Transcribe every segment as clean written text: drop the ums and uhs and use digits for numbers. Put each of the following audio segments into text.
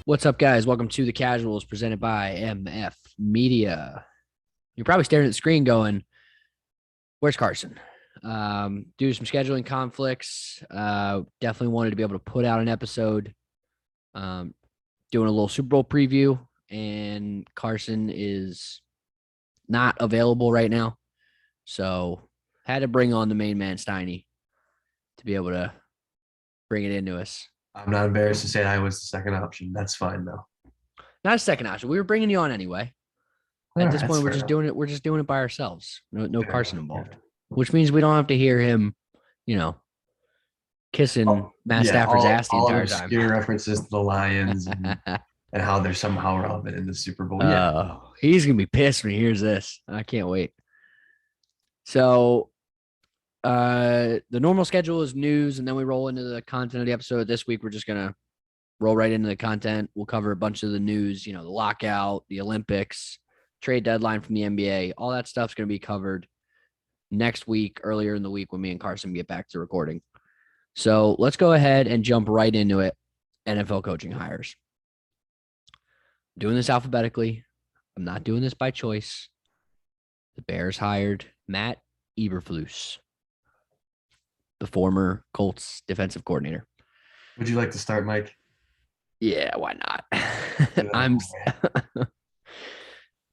What's up, guys? Welcome to The Casuals presented by MF Media. You're probably staring at the screen going, where's Carson? Due to some scheduling conflicts, definitely wanted to be able to put out an episode, doing a little Super Bowl preview, and Carson is not available right now. So had to bring on the main man, Steiny, to be able to bring it into us. I'm not embarrassed to say I was the second option. That's fine though. Not a second option. We were bringing you on anyway. At this point, we're just doing it. We're just doing it by ourselves. No Carson involved, which means we don't have to hear him, kissing Matt Stafford's ass the entire time. Obscure references to the Lions and how they're somehow relevant in the Super Bowl. He's gonna be pissed when he hears this. I can't wait. So, the normal schedule is news, and then we roll into the content of the episode. This week, we're just gonna roll right into the content. We'll cover a bunch of the news. The lockout, the Olympics, trade deadline from the NBA, all that stuff's going to be covered next week, earlier in the week when me and Carson get back to recording. So let's go ahead and jump right into it. NFL coaching hires. I'm doing this alphabetically. I'm not doing this by choice. The Bears hired Matt Eberflus, the former Colts defensive coordinator. Would you like to start, Mike? Yeah, why not?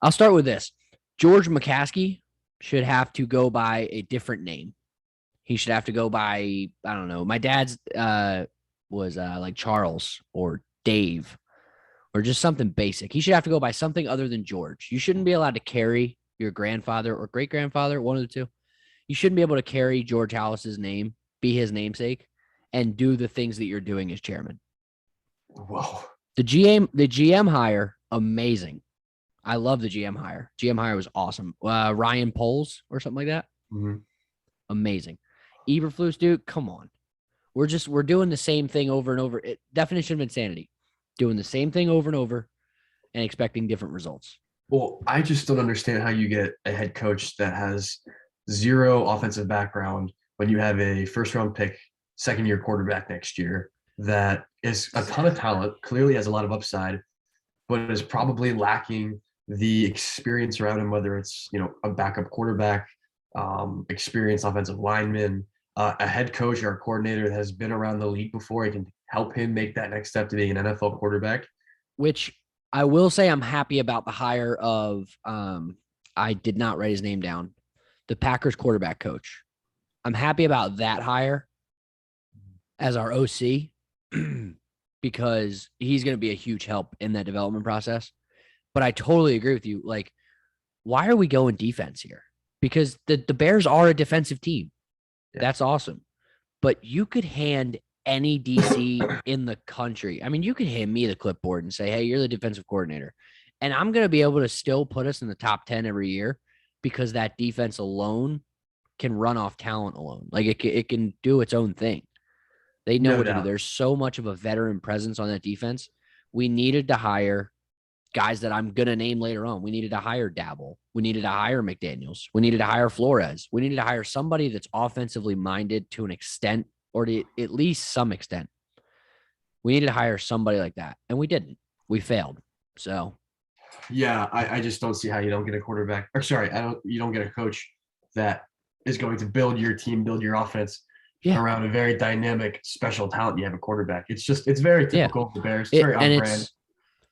I'll start with this. George McCaskey should have to go by a different name. He should have to go by, I don't know. My dad's was like Charles or Dave or just something basic. He should have to go by something other than George. You shouldn't be allowed to carry your grandfather or great-grandfather, one of the two. You shouldn't be able to carry George Halas's name, be his namesake, and do the things that you're doing as chairman. Whoa. The GM hire, amazing. I love the GM hire. GM hire was awesome. Ryan Poles or something like that. Mm-hmm. Amazing. Eberflus, dude, come on. We're doing the same thing over and over. Definition of insanity. Doing the same thing over and over and expecting different results. Well, I just don't understand how you get a head coach that has zero offensive background when you have a first-round pick, second-year quarterback next year that is a ton of talent, clearly has a lot of upside, but is probably lacking the experience around him, whether it's, a backup quarterback, experienced offensive lineman, a head coach or a coordinator that has been around the league before. He can help him make that next step to being an NFL quarterback. Which I will say I'm happy about the hire of, I did not write his name down, the Packers quarterback coach. I'm happy about that hire as our OC because he's going to be a huge help in that development process. But I totally agree with you. Like, why are we going defense here? Because the Bears are a defensive team. Yeah. That's awesome. But you could hand any DC in the country. I mean, you could hand me the clipboard and say, hey, you're the defensive coordinator. And I'm going to be able to still put us in the top 10 every year because that defense alone can run off talent alone. Like, it can do its own thing. They know what to do. There's so much of a veteran presence on that defense. We needed to hire guys that I'm going to name later on. We needed to hire Dabble. We needed to hire McDaniels. We needed to hire Flores. We needed to hire somebody that's offensively minded to an extent, or to at least some extent. We needed to hire somebody like that, and we didn't. We failed. So, yeah, I just don't see how you don't get a quarterback. Or sorry, you don't get a coach that is going to build your team, build your offense around a very dynamic, special talent. You have a quarterback. It's very typical of the Bears. It's very on brand.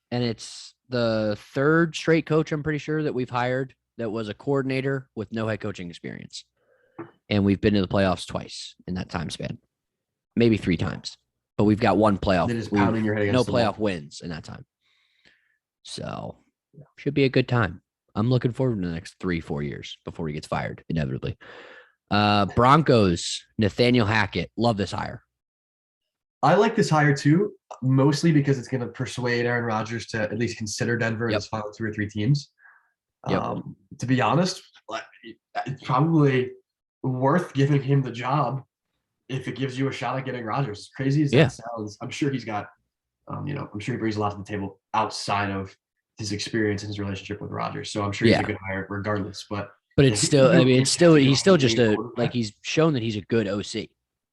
And it's the third straight coach, I'm pretty sure, that we've hired that was a coordinator with no head coaching experience. And we've been to the playoffs twice in that time span. Maybe 3 times. But we've got one playoff. Pounding your head against no playoff wins in that time. So, should be a good time. I'm looking forward to the next 3-4 years before he gets fired, inevitably. Broncos, Nathaniel Hackett. Love this hire. I like this hire too, mostly because it's going to persuade Aaron Rodgers to at least consider Denver in his final 2 or 3 teams. To be honest, it's probably worth giving him the job if it gives you a shot at getting Rodgers. As crazy as that sounds, I'm sure he's got, I'm sure he brings a lot to the table outside of his experience and his relationship with Rodgers. So I'm sure he's a good hire regardless. But it's still, he's still just he's shown that he's a good OC.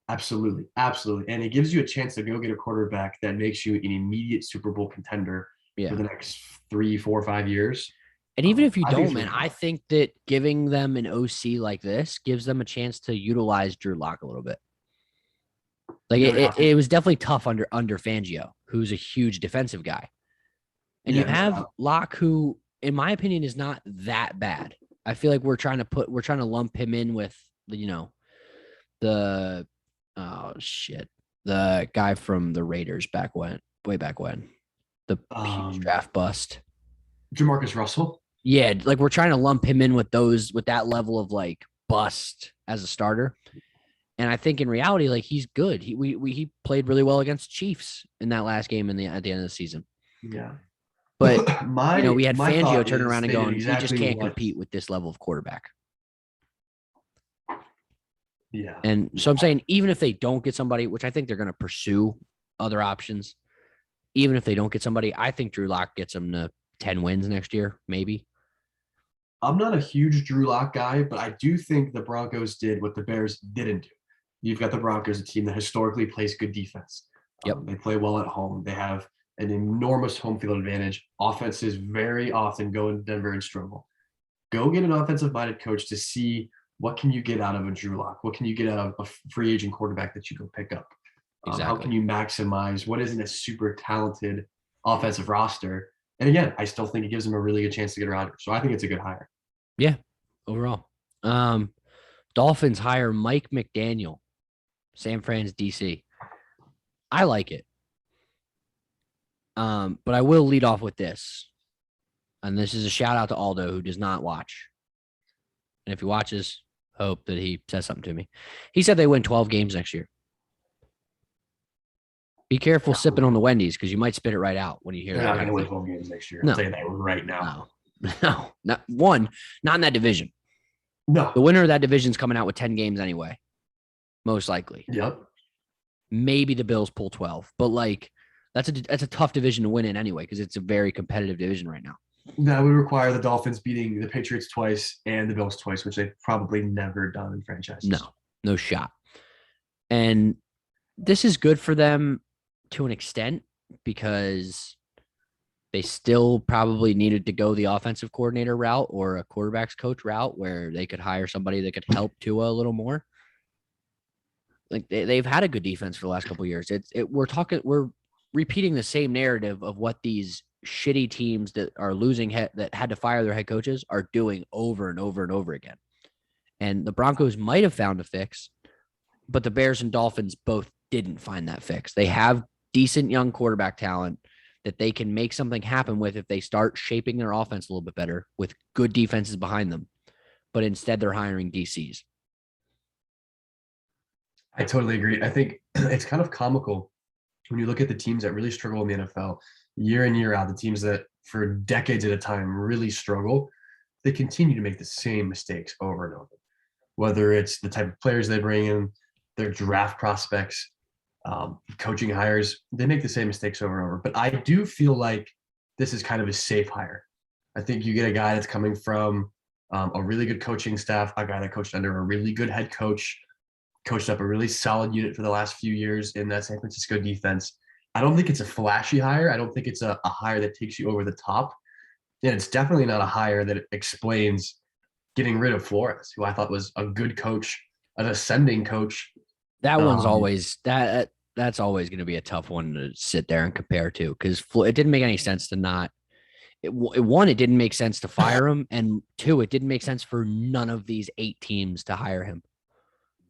Absolutely. Absolutely. And it gives you a chance to go get a quarterback that makes you an immediate Super Bowl contender for Yeah. the next 3, 4, 5 years. And even if you I think it's don't, man, really I fun. think that giving them an OC like this gives them a chance to utilize Drew Lock a little bit. Like No doubt. it was definitely tough under Fangio, who's a huge defensive guy. And you Yeah, no have doubt. Locke, who, in my opinion, is not that bad. I feel like we're trying to lump him in with the oh shit, the guy from the Raiders way back when, the huge Um, draft bust. Jamarcus Russell. Yeah, like we're trying to lump him in with that level of like bust as a starter. And I think in reality, like he's good. He played really well against Chiefs in that last game at the end of the season. Yeah. But my we had my Fangio thought turning is around and they did going, we just exactly can't what. compete with this level of quarterback. Yeah. And so I'm Yeah. saying, even if they don't get somebody, which I think they're going to pursue other options, even if they don't get somebody, I think Drew Lock gets them to 10 wins next year, maybe. I'm not a huge Drew Lock guy, but I do think the Broncos did what the Bears didn't do. You've got the Broncos, a team that historically plays good defense. Yep. They play well at home. They have an enormous home field advantage. Offenses very often go into Denver and struggle. Go get an offensive-minded coach to see what can you get out of a Drew Lock. What can you get out of a free agent quarterback that you go pick up? How can Exactly. you maximize what isn't a super talented offensive roster? And again, I still think it gives them a really good chance to get around. So I think it's a good hire. Yeah. Overall. Dolphins hire Mike McDaniel, San Fran's DC. I like it. But I will lead off with this. And this is a shout out to Aldo, who does not watch. And if he watches, hope that he says something to me. He said they win 12 games next year. Be careful sipping on the Wendy's because you might spit it right out when you hear They're that not kind going to of win thing. 12 games next year. I'll No, tell you that right now. no, not one, not in that division. No. The winner of that division is coming out with 10 games anyway, most likely. Yep. Maybe the Bills pull 12, but like that's a tough division to win in anyway because it's a very competitive division right now. That would require the Dolphins beating the Patriots twice and the Bills twice, which they've probably never done in franchises. No shot. And this is good for them to an extent because they still probably needed to go the offensive coordinator route or a quarterback's coach route where they could hire somebody that could help Tua a little more. Like they've had a good defense for the last couple of years. We're repeating the same narrative of what these shitty teams that are losing that had to fire their head coaches are doing over and over and over again. And the Broncos might have found a fix, but the Bears and Dolphins both didn't find that fix. They have decent young quarterback talent that they can make something happen with if they start shaping their offense a little bit better with good defenses behind them. But instead, they're hiring DCs. I totally agree. I think it's kind of comical when you look at the teams that really struggle in the NFL year in, year out, the teams that for decades at a time really struggle, they continue to make the same mistakes over and over. Whether it's the type of players they bring in, their draft prospects, coaching hires, they make the same mistakes over and over. But I do feel like this is kind of a safe hire. I think you get a guy that's coming from a really good coaching staff, a guy that coached under a really good head coach, coached up a really solid unit for the last few years in that San Francisco defense. I don't think it's a flashy hire. I don't think it's a hire that takes you over the top. And it's definitely not a hire that explains getting rid of Flores, who I thought was a good coach, an ascending coach. That one's Um, always that's always going to be a tough one to sit there and compare to because it didn't make any sense to not. One, it didn't make sense to fire him, and two, it didn't make sense for none of these 8 teams to hire him.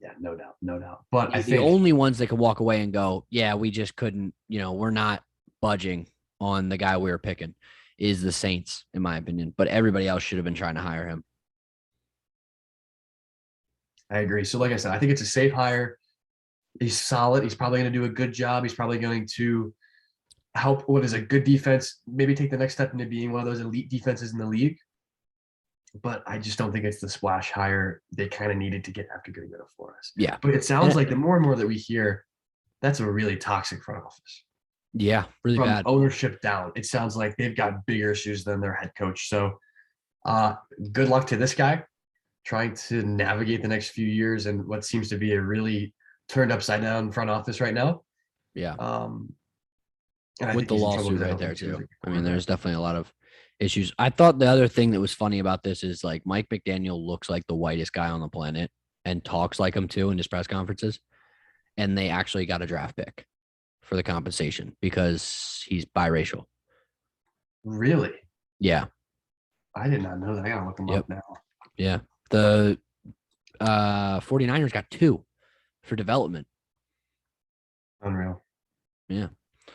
yeah, no doubt, no doubt. But I The think only ones that could walk away and go, yeah, we just couldn't, we're not budging on the guy we were picking is the Saints, in my opinion. But everybody else should have been trying to hire him. I agree. So, like I said, I think it's a safe hire. He's solid. He's probably going to do a good job. He's probably going to help what is a good defense, maybe take the next step into being one of those elite defenses in the league. But I just don't think it's the splash hire they kind of needed to get after getting rid of Flores. Yeah. But it sounds like the more and more that we hear, that's a really toxic front office. Yeah, really From bad. ownership down, it sounds like they've got bigger issues than their head coach. So good luck to this guy trying to navigate the next few years and what seems to be a really turned upside down front office right now. Yeah. And I With think the he's in trouble lawsuit because I right don't there think he was a too. good I mean, there's quarterback. definitely a lot of issues. I thought the other thing that was funny about this is like Mike McDaniel looks like the whitest guy on the planet and talks like him too in his press conferences. And they actually got a draft pick for the compensation because he's biracial. Really? Yeah. I did not know that. I gotta look him Yep. up now. Yeah. The 49ers got 2 for development. Unreal. Yeah.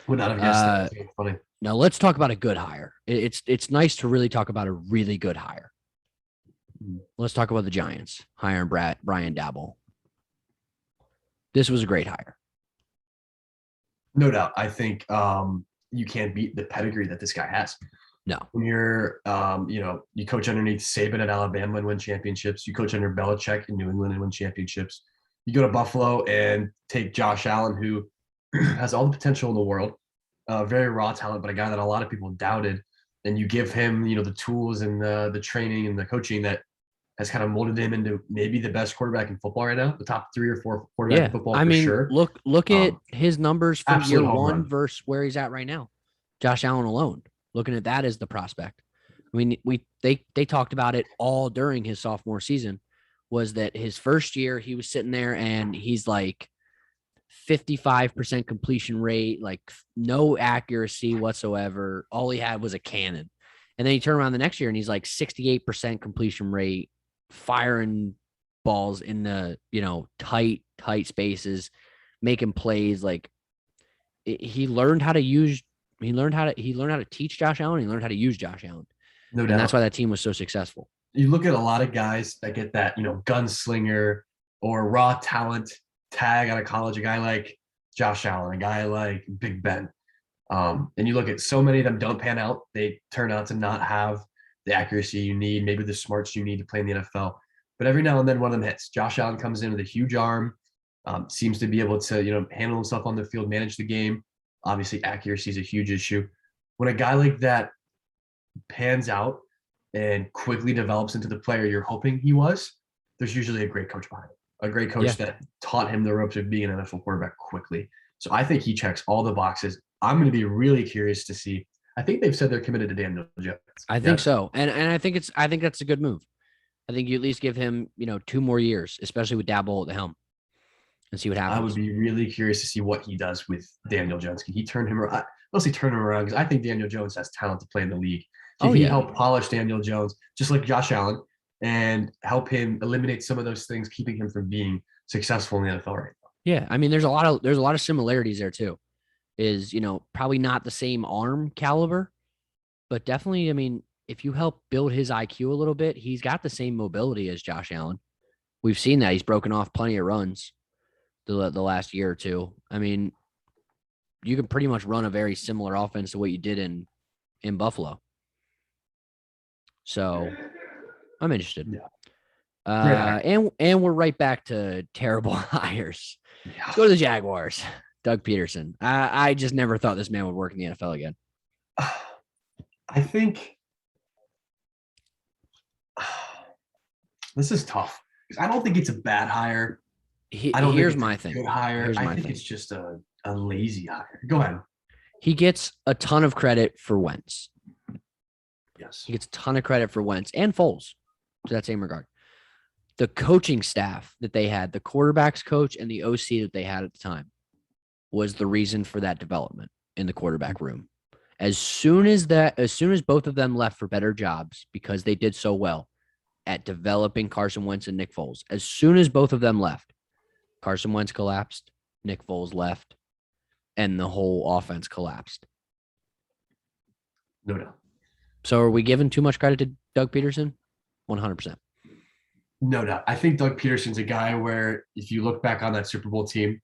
Would not have guessed that. That's funny. Now let's talk about a good hire. It's nice to really talk about a really good hire. Let's talk about the Giants hiring Brian Dabble. This was a great hire. No doubt. I think you can't beat the pedigree that this guy has. No. When you're, you coach underneath Saban at Alabama and win championships. You coach under Belichick in New England and win championships. You go to Buffalo and take Josh Allen, who has all the potential in the world, very raw talent, but a guy that a lot of people doubted. And you give him, the tools and the training and the coaching that has kind of molded him into maybe the best quarterback in football right now, the top 3 or 4 quarterback in football I for mean, sure. look at his numbers from year Absolute home 1 run. versus where he's at right now. Josh Allen alone. Looking at that as the prospect. I mean, they talked about it all during his sophomore season. Was that his first year he was sitting there and he's like 55% completion rate, like no accuracy whatsoever. All he had was a cannon. And then he turned around the next year and he's like 68% completion rate, firing balls in the, tight spaces, making plays. Like he learned how to teach Josh Allen. He learned how to use Josh Allen. No doubt. And that's why that team was so successful. You look at a lot of guys that get that, gunslinger or raw talent tag out of college, a guy like Josh Allen, a guy like Big Ben. And you look at so many of them don't pan out. They turn out to not have the accuracy you need, maybe the smarts you need to play in the NFL. But every now and then one of them hits. Josh Allen comes in with a huge arm, seems to be able to, handle himself on the field, manage the game. Obviously, accuracy is a huge issue. When a guy like that pans out and quickly develops into the player you're hoping he was, there's usually a great coach behind it, a great coach that taught him the ropes of being an NFL quarterback quickly. So I think he checks all the boxes. I'm going to be really curious to see. I think they've said they're committed to Daniel Jones. I think so. And I think that's a good move. I think you at least give him, 2 more years, especially with Dabble at the helm, and see what happens. I would be really curious to see what he does with Daniel Jones. Can he turn him around? Mostly turn him around because I think Daniel Jones has talent to play in the league. Can he help polish Daniel Jones just like Josh Allen and help him eliminate some of those things, keeping him from being successful in the NFL right now? Yeah, I mean, there's a lot of similarities there too. Is probably not the same arm caliber, but definitely, I mean, if you help build his IQ a little bit, he's got the same mobility as Josh Allen. We've seen that he's broken off plenty of runs the last year or two. I mean, you can pretty much run a very similar offense to what you did in Buffalo. So I'm interested. Yeah. And we're right back to terrible hires. Yeah. Let's go to the Jaguars. Doug Peterson. I just never thought this man would work in the NFL again. I think this is tough because I don't think it's a bad hire. Here's my thing. Good hire. I think it's just a lazy hire. Go ahead. He gets a ton of credit for Wentz. Yes. He gets a ton of credit for Wentz and Foles to that same regard. The coaching staff that they had, the quarterback's coach and the OC that they had at the time, was the reason for that development in the quarterback room. As soon as both of them left for better jobs because they did so well at developing Carson Wentz and Nick Foles, as soon as both of them left, Carson Wentz collapsed, Nick Foles left, and the whole offense collapsed. No doubt. So are we giving too much credit to Doug Peterson? 100%. No doubt. I think Doug Peterson's a guy where if you look back on that Super Bowl team,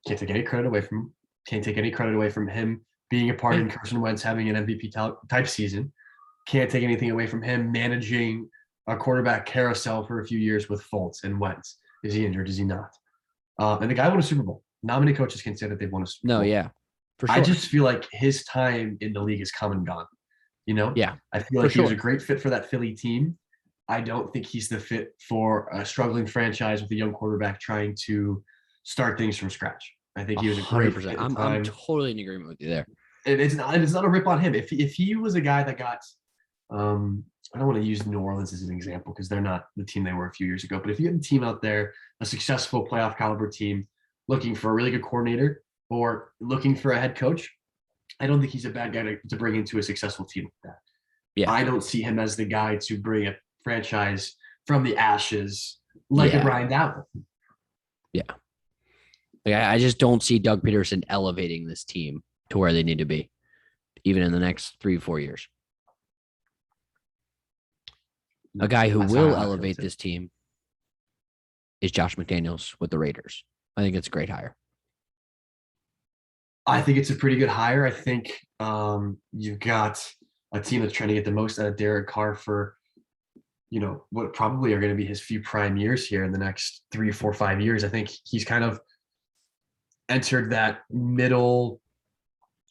can't take any credit away from him. Can't take any credit away from him being a part in Carson Wentz having an MVP type season. Can't take anything away from him managing a quarterback carousel for a few years with Foltz and Wentz. Is he injured? Is he not? And the guy won a Super Bowl. Not many coaches can say that they've won a Super Bowl. No, yeah. For sure. I just feel like his time in the league is come and gone. Yeah. I feel like he was a great fit for that Philly team. I don't think he's the fit for a struggling franchise with a young quarterback trying to start things from scratch. I think he was a great fit 100%. at the I'm time. totally in agreement with you there. And it's not a rip on him. If he was a guy that got I don't want to use New Orleans as an example because they're not the team they were a few years ago. But if you had a team out there, a successful playoff caliber team, looking for a really good coordinator or looking for a head coach, I don't think he's a bad guy to bring into a successful team like that. Yeah. I don't see him as the guy to bring a franchise from the ashes like a Yeah. Brian Dabble. Yeah. Like, I just don't see Doug Peterson elevating this team to where they need to be, even in the next 3-4 years. A guy who will elevate this team is Josh McDaniels with the Raiders. I think it's a great hire. I think it's a pretty good hire. I think you've got a team that's trying to get the most out of Derek Carr for, what probably are going to be his few prime years here in the next 3, 4, 5 years. I think he's kind of entered that middle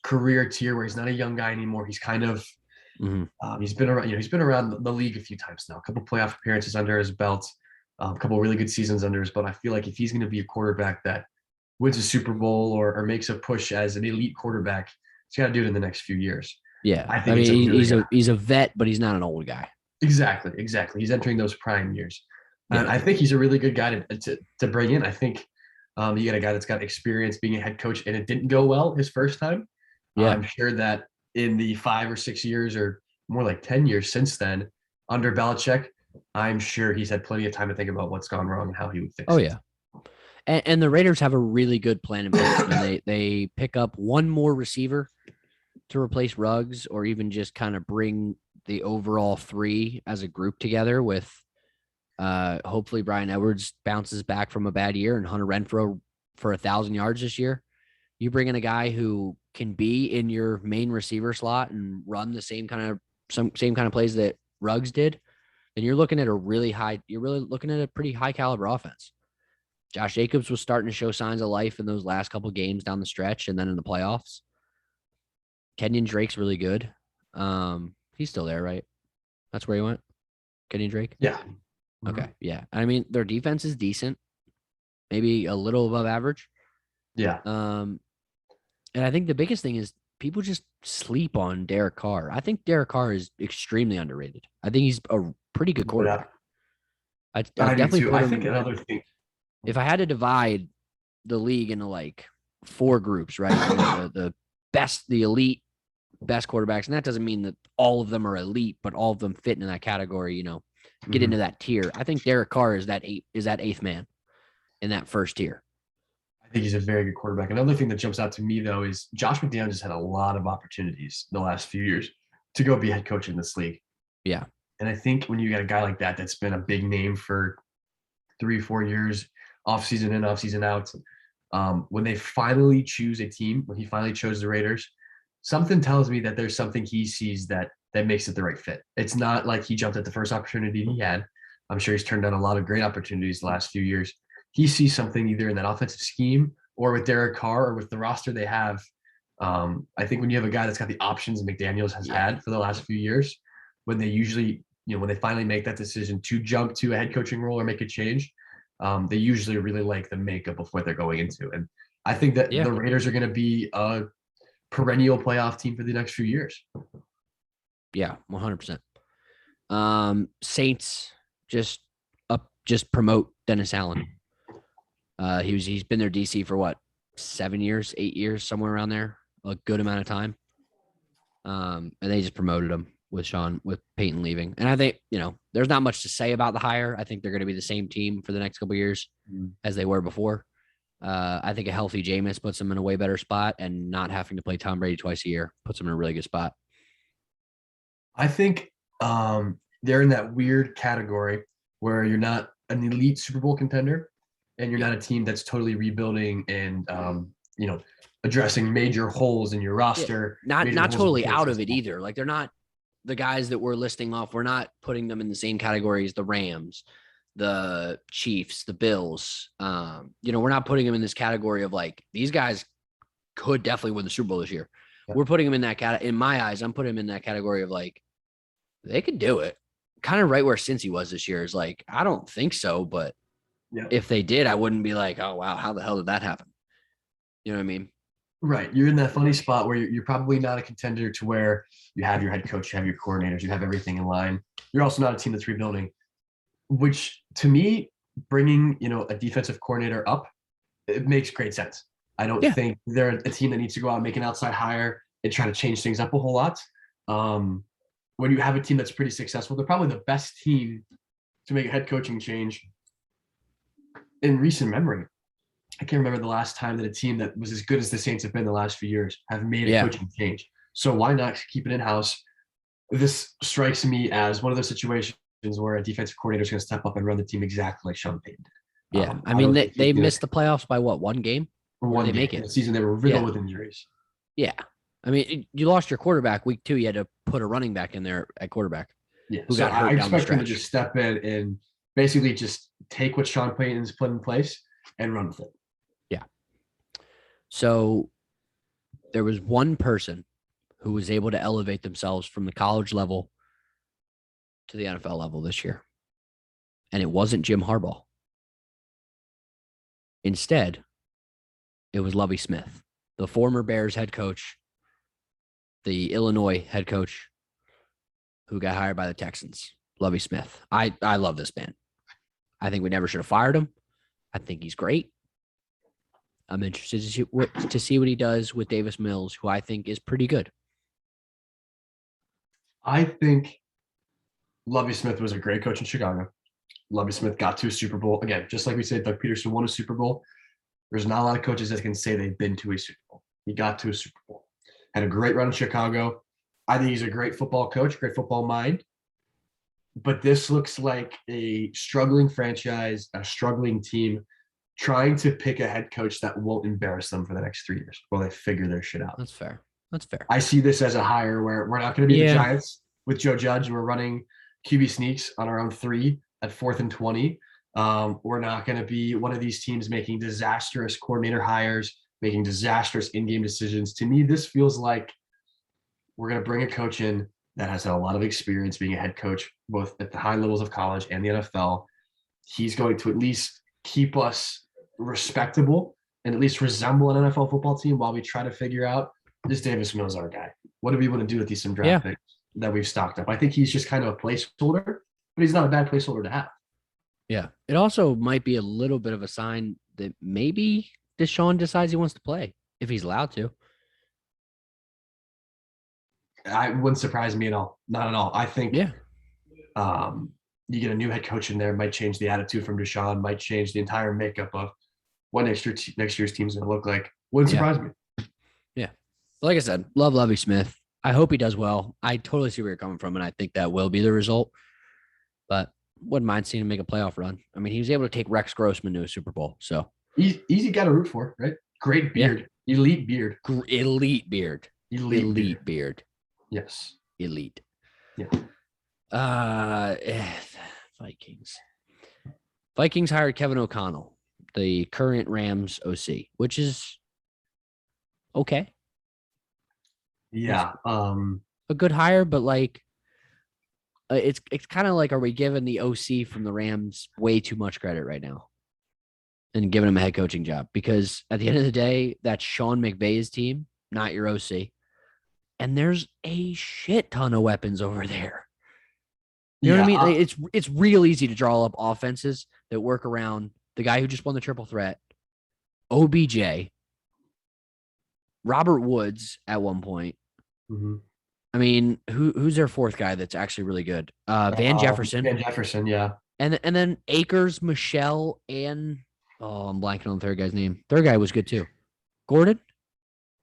career tier where he's not a young guy anymore. He's kind of he's been around. He's been around the league a few times now. A couple playoff appearances under his belt, a couple really good seasons under his belt. I feel like if he's going to be a quarterback that wins a Super Bowl or makes a push as an elite quarterback, he's got to do it in the next few years. Yeah, I think he's a vet, but he's not an old guy. Exactly. He's entering those prime years, and I think he's a really good guy to bring in. I think you got a guy that's got experience being a head coach, and it didn't go well his first time. Yeah, I'm sure that in the 5 or 6 years, or more like 10 years since then, under Belichick, I'm sure he's had plenty of time to think about what's gone wrong and how he would fix it. Oh yeah. And the Raiders have a really good plan in place. And they pick up one more receiver to replace Ruggs, or even just kind of bring the overall 3 as a group together with hopefully Brian Edwards bounces back from a bad year and Hunter Renfrow for 1,000 yards this year. You bring in a guy who can be in your main receiver slot and run the same kind of plays that Ruggs did, then you're looking at you're really looking at a pretty high caliber offense. Josh Jacobs was starting to show signs of life in those last couple of games down the stretch and then in the playoffs. Kenyon Drake's really good. He's still there, right? That's where he went? Kenyon Drake? Yeah. Okay, yeah. I mean, their defense is decent, maybe a little above average. Yeah. And I think the biggest thing is people just sleep on Derek Carr. I think Derek Carr is extremely underrated. I think he's a pretty good quarterback. I definitely put him, I think another thing. If I had to divide the league into like 4 groups, right? the elite best quarterbacks, and that doesn't mean that all of them are elite, but all of them fit into that category, get into that tier. I think Derek Carr is that 8th man in that first tier. I think he's a very good quarterback. Another thing that jumps out to me, though, is Josh McDaniels has had a lot of opportunities the last few years to go be head coach in this league. Yeah. And I think when you got a guy like that that's been a big name for 3-4 years, off season in, off season out, when they finally choose a team, when he finally chose the Raiders, something tells me that there's something he sees that makes it the right fit. It's not like he jumped at the first opportunity he had. I'm sure he's turned down a lot of great opportunities the last few years. He sees something either in that offensive scheme or with Derek Carr or with the roster they have. I think when you have a guy that's got the options McDaniels has had for the last few years, when they usually, when they finally make that decision to jump to a head coaching role or make a change, they usually really like the makeup of what they're going into. And I think that the Raiders are going to be a perennial playoff team for the next few years. Yeah, 100%. Saints just promote Dennis Allen. He's been their DC for what, 7 years, 8 years, somewhere around there, a good amount of time. And they just promoted him with Peyton leaving. And I think, there's not much to say about the hire. I think they're going to be the same team for the next couple of years as they were before. I think a healthy Jameis puts them in a way better spot, and not having to play Tom Brady twice a year puts them in a really good spot. I think they're in that weird category where you're not an elite Super Bowl contender and you're not a team that's totally rebuilding and, addressing major holes in your roster. Yeah. Not totally out of it either. Like, they're not the guys that we're listing off. We're not putting them in the same category as the Rams, the Chiefs, the Bills. We're not putting them in this category of like, these guys could definitely win the Super Bowl this year. Yeah. We're putting them in that in my eyes, I'm putting them in that category of like, they could do it. Kind of right where Cincy was this year is like, I don't think so, but Yeah. if they did, I wouldn't be like, oh wow, how the hell did that happen? You know what I mean? Right. You're in that funny spot where you're probably not a contender to where you have your head coach, you have your coordinators, you have everything in line. You're also not a team that's rebuilding, which to me, bringing, a defensive coordinator up, it makes great sense. I don't Yeah. think they're a team that needs to go out and make an outside hire and try to change things up a whole lot. When you have a team that's pretty successful, they're probably the best team to make a head coaching change in recent memory. I can't remember the last time that a team that was as good as the Saints have been the last few years have made a Yeah. coaching change. So why not keep it in-house? This strikes me as one of those situations where a defensive coordinator is going to step up and run the team exactly like Sean Payton did. Yeah. I I mean, don't they, think he's they going missed to the playoffs by what, one game? Or one did they game make in it? the season. They were riddled with injuries. Yeah. I mean, you lost your quarterback week 2. You had to put a running back in there at quarterback. Yeah. Who So got I hurt down the expect him to stretch. just step in and basically just take what Sean Payton's put in place and run with it. Yeah. So there was one person who was able to elevate themselves from the college level to the NFL level this year. And it wasn't Jim Harbaugh. Instead, it was Lovie Smith, the former Bears head coach, the Illinois head coach who got hired by the Texans. Lovie Smith. I love this man. I think we never should have fired him. I think he's great. I'm interested to see what he does with Davis Mills, who I think is pretty good. I think Lovie Smith was a great coach in Chicago. Lovie Smith got to a Super Bowl. Again, just like we said, Doug Peterson won a Super Bowl. There's not a lot of coaches that can say they've been to a Super Bowl. He got to a Super Bowl. Had a great run in Chicago. I think he's a great football coach, great football mind. But this looks like a struggling franchise, a struggling team trying to pick a head coach that won't embarrass them for the next 3 years while they figure their shit out. That's fair. That's fair. I see this as a hire where we're not going to be the Yeah. Giants with Joe Judge and we're running QB sneaks on our own 3 at 4th and 20. We're not going to be one of these teams making disastrous coordinator hires, making disastrous in-game decisions. To me, this feels like we're going to bring a coach in that has had a lot of experience being a head coach, both at the high levels of college and the NFL. He's going to at least keep us respectable and at least resemble an NFL football team while we try to figure out, is Davis Mills our guy? What do we want to do with these some draft picks that we've stocked up? I think he's just kind of a placeholder, but he's not a bad placeholder to have. Yeah. It also might be a little bit of a sign that maybe Deshaun decides he wants to play if he's allowed to. I wouldn't surprise me at all. Not at all. I think you get a new head coach in there, might change the attitude from Deshaun, might change the entire makeup of what next year's team's going to look like. Wouldn't surprise me. Yeah. Like I said, love Lovie Smith. I hope he does well. I totally see where you're coming from, and I think that will be the result. But wouldn't mind seeing him make a playoff run. I mean, he was able to take Rex Grossman to a Super Bowl. So easy guy to root for, right? Great beard. Yeah. Elite beard. Elite beard. Elite beard. Yes. Elite. Yeah. Vikings. Vikings hired Kevin O'Connell, the current Rams OC, which is okay. Yeah. A good hire, but like it's kind of like, are we giving the OC from the Rams way too much credit right now and giving him a head coaching job? Because at the end of the day, that's Sean McVay's team, not your OC. And there's a shit ton of weapons over there. You know what I mean? Like, it's real easy to draw up offenses that work around the guy who just won the triple threat, OBJ, Robert Woods at one point. Mm-hmm. I mean, who's their fourth guy that's actually really good? Van Jefferson. Van Jefferson, yeah. And then Akers, Michelle, and I'm blanking on the third guy's name. Third guy was good too. Gordon?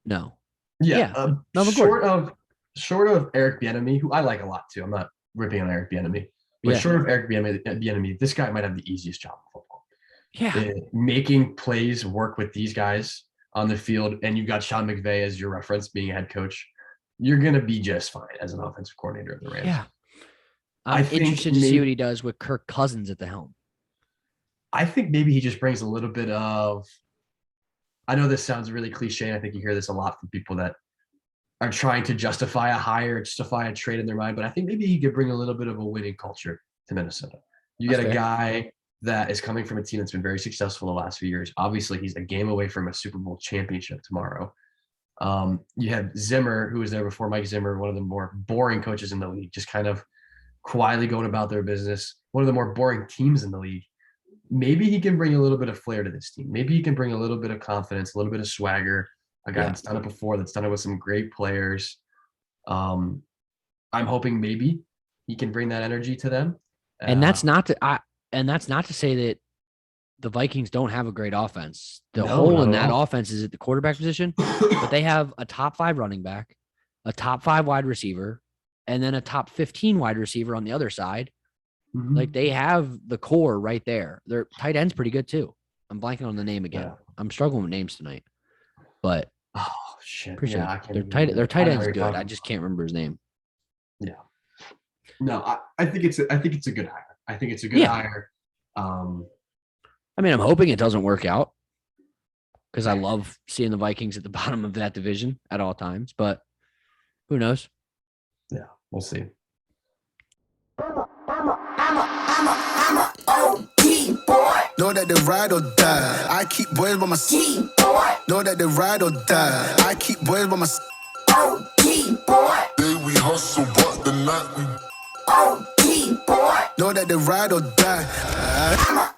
No. Yeah. Short of Eric Bieniemy, who I like a lot too. I'm not ripping on Eric Bieniemy, but short of Eric Bieniemy, this guy might have the easiest job in football. Yeah. Making plays work with these guys on the field, and you've got Sean McVay as your reference being a head coach. You're going to be just fine as an offensive coordinator of the Rams. Yeah. I'm interested to see what he does with Kirk Cousins at the helm. I think maybe he just brings a little bit of, I know this sounds really cliche, and I think you hear this a lot from people that are trying to justify a hire, justify a trade in their mind, but I think maybe he could bring a little bit of a winning culture to Minnesota. You get a guy that is coming from a team that's been very successful the last few years. Obviously, he's a game away from a Super Bowl championship tomorrow. You have Zimmer, who was there before Mike Zimmer, one of the more boring coaches in the league, just kind of quietly going about their business, one of the more boring teams in the league. Maybe he can bring a little bit of flair to this team. Maybe he can bring a little bit of confidence, a little bit of swagger, a guy that's done it before, that's done it with some great players. I'm hoping maybe he can bring that energy to them. And that's not to say that the Vikings don't have a great offense. The hole in that offense is at the quarterback position, but they have a top 5 running back, a top 5 wide receiver, and then a top 15 wide receiver on the other side. Mm-hmm. Like they have the core right there. Their tight end's pretty good too. I'm blanking on the name again. Yeah. I'm struggling with names tonight, but shit. Their tight end's good. I just can't remember his name. Yeah. No, I think it's a good hire. I think it's a good hire. I mean, I'm hoping it doesn't work out because I love seeing the Vikings at the bottom of that division at all times, but who knows? Yeah, we'll see. I'm a OG boy. Know that they ride or die. I keep boys by my G boy. Know that they ride or die. I keep boys by my OG boy. Day we hustle, but the night we OG boy. Know that they ride or die. I'm a